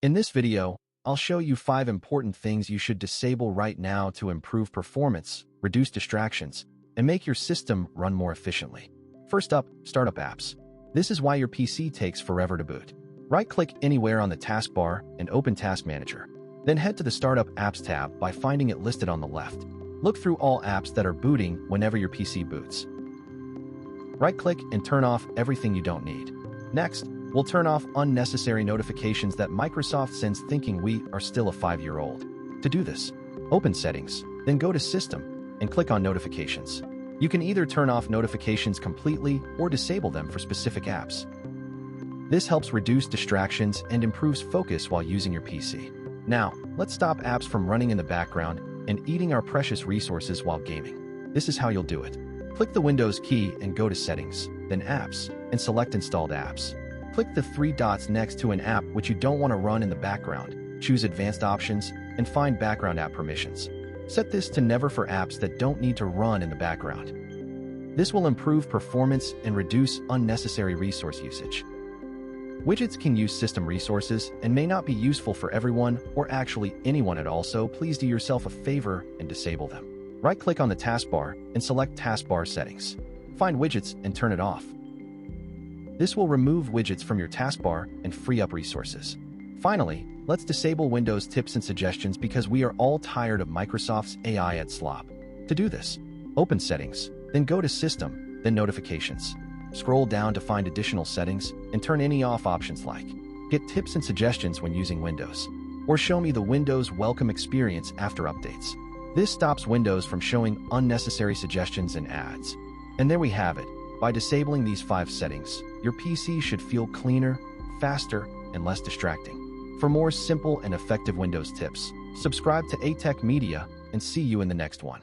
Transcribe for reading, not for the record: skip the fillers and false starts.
In this video, I'll show you 5 important things you should disable right now to improve performance, reduce distractions, and make your system run more efficiently. First up, startup apps. This is why your PC takes forever to boot. Right-click anywhere on the taskbar and open Task Manager. Then head to the Startup Apps tab by finding it listed on the left. Look through all apps that are booting whenever your PC boots. Right-click and turn off everything you don't need. Next, we'll turn off unnecessary notifications that Microsoft sends thinking we are still a 5-year-old. To do this, open Settings, then go to System, and click on Notifications. You can either turn off notifications completely or disable them for specific apps. This helps reduce distractions and improves focus while using your PC. Now, let's stop apps from running in the background and eating our precious resources while gaming. This is how you'll do it. Click the Windows key and go to Settings, then Apps, and select Installed Apps. Click the 3 dots next to an app which you don't want to run in the background, choose Advanced Options, and find Background App Permissions. Set this to Never for apps that don't need to run in the background. This will improve performance and reduce unnecessary resource usage. Widgets can use system resources and may not be useful for everyone or actually anyone at all, so please do yourself a favor and disable them. Right-click on the taskbar and select Taskbar Settings. Find Widgets and turn it off. This will remove widgets from your taskbar and free up resources. Finally, let's disable Windows tips and suggestions because we are all tired of Microsoft's AI at slop. To do this, open Settings, then go to System, then Notifications. Scroll down to find additional settings and turn any off options like Get tips and suggestions when using Windows, or Show me the Windows welcome experience after updates. This stops Windows from showing unnecessary suggestions and ads. And there we have it. By disabling these 5 settings, your PC should feel cleaner, faster, and less distracting. For more simple and effective Windows tips, subscribe to ATech Media and see you in the next one.